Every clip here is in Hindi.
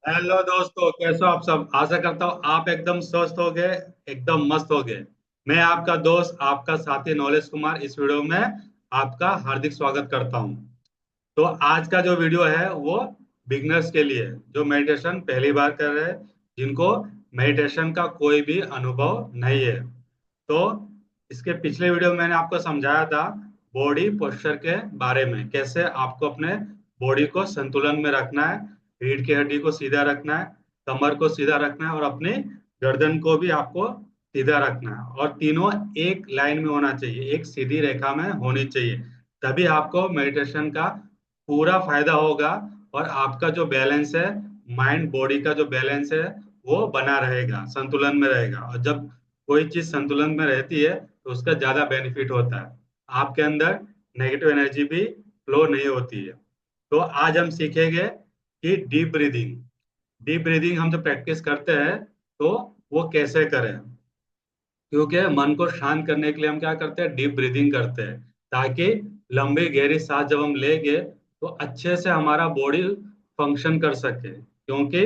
हेलो दोस्तों, कैसे हो आप सब। आशा करता हूँ आप एकदम स्वस्थ हो गए, एकदम मस्त हो गए। मैं आपका दोस्त, आपका साथी नॉलेज कुमार इस वीडियो में आपका हार्दिक स्वागत करता हूँ। तो आज का जो वीडियो है वो बिगनर्स के लिए है, जो मेडिटेशन पहली बार कर रहे हैं, जिनको मेडिटेशन का कोई भी अनुभव नहीं है। तो इसके पिछले वीडियो में मैंने आपको समझाया था बॉडी पोस्चर के बारे में, कैसे आपको अपने बॉडी को संतुलन में रखना है, रीढ़ की हड्डी को सीधा रखना है, कमर को सीधा रखना है और अपनी गर्दन को भी आपको सीधा रखना है। और तीनों एक लाइन में होना चाहिए, एक सीधी रेखा में होनी चाहिए। तभी आपको मेडिटेशन का पूरा फायदा होगा और आपका जो बैलेंस है, माइंड बॉडी का जो बैलेंस है, वो बना रहेगा, संतुलन में रहेगा। और जब कोई चीज संतुलन में रहती है तो उसका ज्यादा बेनिफिट होता है। आपके अंदर नेगेटिव एनर्जी भी फ्लो नहीं होती है। तो आज हम सीखेंगे कि डीप ब्रीदिंग, डीप ब्रीदिंग हम जब प्रैक्टिस करते हैं तो वो कैसे करें। क्योंकि मन को शांत करने के लिए हम क्या करते हैं, डीप ब्रीदिंग करते हैं, ताकि लंबी गहरी सांस जब हम लेंगे तो अच्छे से हमारा बॉडी फंक्शन कर सके। क्योंकि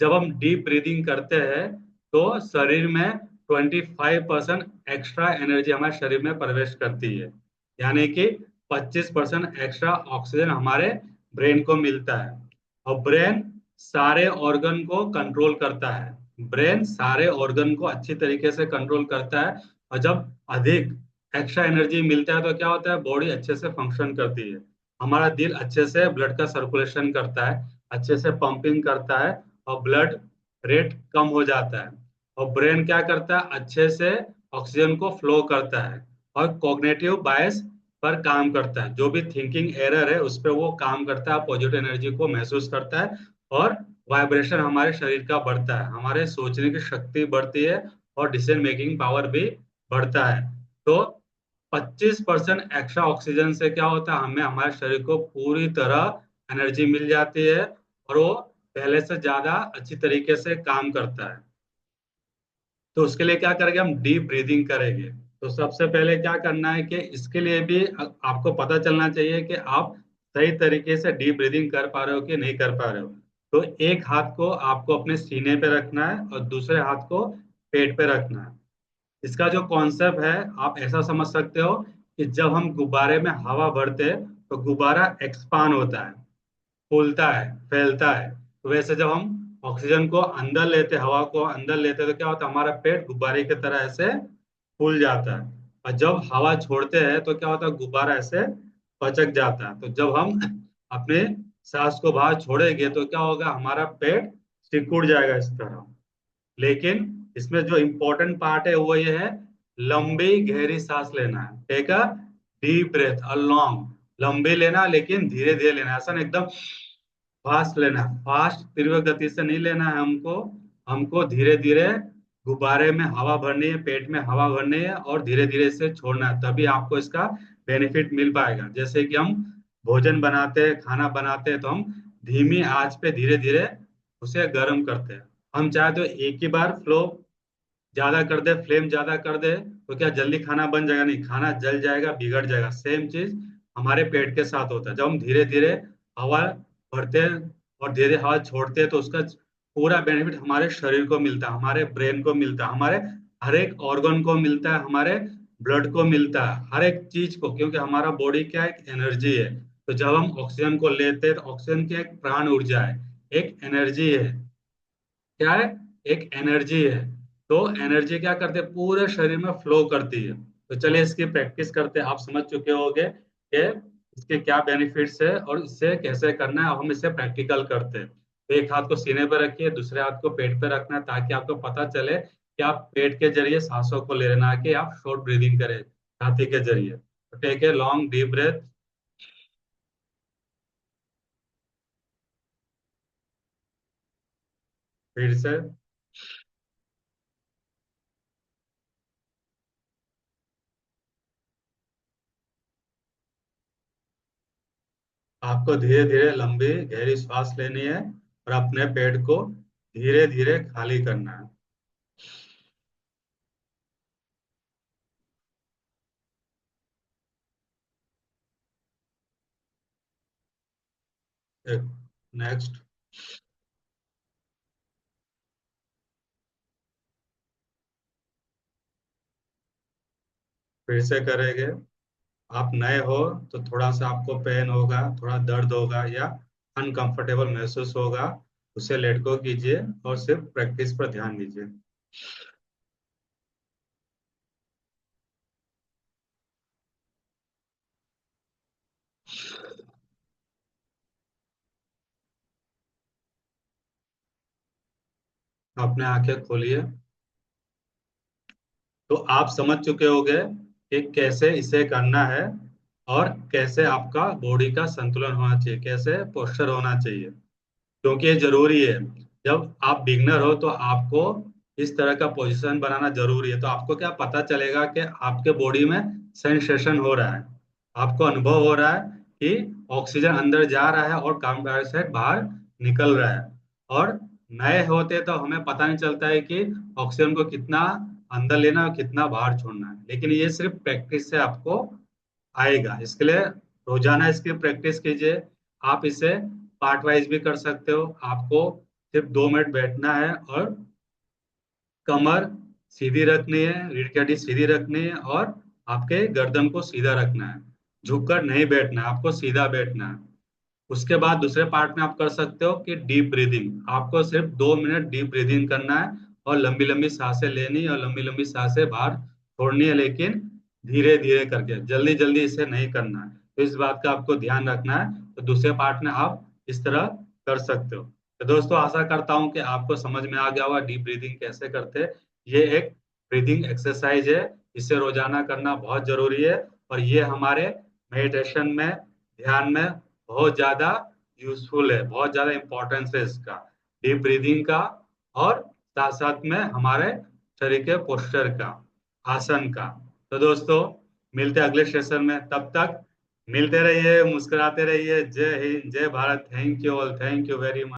जब हम डीप ब्रीदिंग करते हैं तो शरीर में 25% एक्स्ट्रा एनर्जी हमारे शरीर में प्रवेश करती है। यानी कि 25% एक्स्ट्रा ऑक्सीजन हमारे ब्रेन को मिलता है। और ब्रेन सारे ऑर्गन को कंट्रोल करता है, ब्रेन सारे ऑर्गन को अच्छी तरीके से कंट्रोल करता है। और जब अधिक एक्स्ट्रा एनर्जी मिलता है तो क्या होता है, बॉडी अच्छे से फंक्शन करती है। हमारा दिल अच्छे से ब्लड का सर्कुलेशन करता है, अच्छे से पंपिंग करता है और ब्लड रेट कम हो जाता है। और ब्रेन क्या करता है, अच्छे से ऑक्सीजन को फ्लो करता है और कॉग्निटिव बायस पर काम करता है। जो भी थिंकिंग एरर है उस पर वो काम करता है, पॉजिटिव एनर्जी को महसूस करता है और वाइब्रेशन हमारे शरीर का बढ़ता है, हमारे सोचने की शक्ति बढ़ती है और डिसीजन मेकिंग पावर भी बढ़ता है। तो 25% एक्स्ट्रा ऑक्सीजन से क्या होता है, हमें हमारे शरीर को पूरी तरह एनर्जी मिल जाती है और वो पहले से ज्यादा अच्छी तरीके से काम करता है। तो उसके लिए क्या करेंगे, हम डीप ब्रीदिंग करेंगे। तो सबसे पहले क्या करना है कि इसके लिए भी आपको पता चलना चाहिए कि आप सही तरीके से डीप ब्रीदिंग कर पा रहे हो कि नहीं कर पा रहे हो। तो एक हाथ को आपको अपने सीने पे रखना है और दूसरे हाथ को पेट पे रखना है। इसका जो कॉन्सेप्ट है, आप ऐसा समझ सकते हो कि जब हम गुब्बारे में हवा भरते हैं तो गुब्बारा एक्सपांड होता है, फूलता है, फैलता है। तो वैसे जब हम ऑक्सीजन को अंदर लेते, हवा को अंदर लेते, तो क्या होता है, हमारा पेट गुब्बारे की तरह ऐसे फूल जाता है। और जब हवा छोड़ते हैं तो क्या होता है, गुब्बारा ऐसे पचक जाता है। तो जब हम अपने सांस को बाहर छोड़ेंगे तो क्या होगा, हमारा पेट सिकुड़ जाएगा इस तरह। लेकिन इसमें जो इम्पोर्टेंट पार्ट है वो ये है, लंबी गहरी सांस लेना है। Take a deep breath a long, लंबी लेना लेकिन धीरे धीरे लेना, ऐसा नहीं एकदम फास्ट लेना है। फास्ट तीव्र गति से नहीं लेना है हमको, हमको धीरे धीरे गुब्बारे में हवा भरनी है, पेट में हवा भरनी है और धीरे धीरे इसे छोड़ना है। तभी आपको इसका बेनिफिट मिल पाएगा। जैसे कि हम भोजन बनाते हैं, खाना बनाते हैं, तो हम धीमी आंच पे धीरे धीरे उसे गर्म करते हैं। हम चाहे तो एक ही बार फ्लो ज्यादा कर दे, फ्लेम ज्यादा कर दे, तो क्या जल्दी खाना बन जाएगा? नहीं, खाना जल जाएगा, बिगड़ जाएगा। सेम चीज हमारे पेट के साथ होता है। जब हम धीरे धीरे हवा भरते हैं और धीरे धीरे हवा छोड़ते हैं तो उसका पूरा बेनिफिट हमारे शरीर को मिलता है, हमारे ब्रेन को मिलता है, हमारे हर एक ऑर्गन को मिलता है, हमारे ब्लड को मिलता है, हर एक चीज को। क्योंकि हमारा बॉडी क्या है, एक एनर्जी है। तो जब हम ऑक्सीजन को लेते हैं तो ऑक्सीजन की एक प्राण ऊर्जा है, एक एनर्जी है। क्या है? एक एनर्जी है। तो एनर्जी क्या करते हैं, पूरे शरीर में फ्लो करती है। तो चलिए इसकी प्रैक्टिस करते हैं। आप समझ चुके होंगे कि इसके क्या बेनिफिट्स है और इससे कैसे करना है। अब हम इसे प्रैक्टिकल करते हैं। तो एक हाथ को सीने पर रखिए, दूसरे हाथ को पेट पर रखना है, ताकि आपको पता चले कि आप पेट के जरिए सांसों को ले लेना है कि आप शॉर्ट ब्रीदिंग करें छाती के जरिए। तो take a long deep breath. फिर से आपको धीरे धीरे लंबी गहरी सांस लेनी है और अपने पेट को धीरे धीरे खाली करना है। नेक्स्ट। फिर से करेंगे। आप नए हो तो थोड़ा सा आपको पेन होगा, थोड़ा दर्द होगा या अनकंफर्टेबल महसूस होगा, उसे लेट गो कीजिए और सिर्फ प्रैक्टिस पर ध्यान दीजिए। अपने आंखें खोलिए। तो आप समझ चुके होंगे कि कैसे इसे करना है और कैसे आपका बॉडी का संतुलन होना चाहिए, कैसे पोस्चर होना चाहिए, क्योंकि ये जरूरी है। जब आप बिगनर हो तो आपको इस तरह का पोजीशन बनाना जरूरी है। तो आपको क्या पता चलेगा कि आपके बॉडी में सेंसेशन हो रहा है, आपको अनुभव हो रहा है कि ऑक्सीजन अंदर जा रहा है और कार्बन डाइऑक्साइड बाहर निकल रहा है। और नए होते तो हमें पता नहीं चलता है कि ऑक्सीजन को कितना अंदर लेना है और कितना बाहर छोड़ना है, लेकिन ये सिर्फ प्रैक्टिस से आपको आएगा। इसके लिए रोजाना इसकी प्रैक्टिस कीजिए। आप इसे पार्ट वाइज भी कर सकते हो। आपको सिर्फ 2 मिनट बैठना है और कमर सीधी रखनी है, रीढ़ की हड्डी सीधी रखनी है और आपके गर्दन को सीधा रखना है। झुककर नहीं बैठना है, आपको सीधा बैठना है। उसके बाद दूसरे पार्ट में आप कर सकते हो कि डीप ब्रीदिंग। आपको सिर्फ 2 मिनट डीप ब्रीदिंग करना है और लंबी लंबी सांसें लेनी है और लंबी लंबी सांसें बाहर छोड़नी है, लेकिन धीरे धीरे करके, जल्दी जल्दी इसे नहीं करना है। तो इस बात का आपको ध्यान रखना है। तो दूसरे पार्ट में आप इस तरह कर सकते हो। तो दोस्तों, आशा करता हूँ कि आपको समझ में आ गया होगा डीप ब्रीदिंग कैसे करते हैं। ये एक ब्रीदिंग एक्सरसाइज है, इसे रोजाना करना बहुत जरूरी है। और ये हमारे मेडिटेशन में, ध्यान में बहुत ज्यादा यूजफुल है, बहुत ज्यादा इंपॉर्टेंस है इसका, डीप ब्रीदिंग का। और साथ साथ में हमारे शरीर के पोस्चर का, आसन का। तो दोस्तों, मिलते हैं अगले सेशन में। तब तक मिलते रहिए, मुस्कुराते रहिए। जय हिंद, जय Bharat. Thank you all, thank you very much.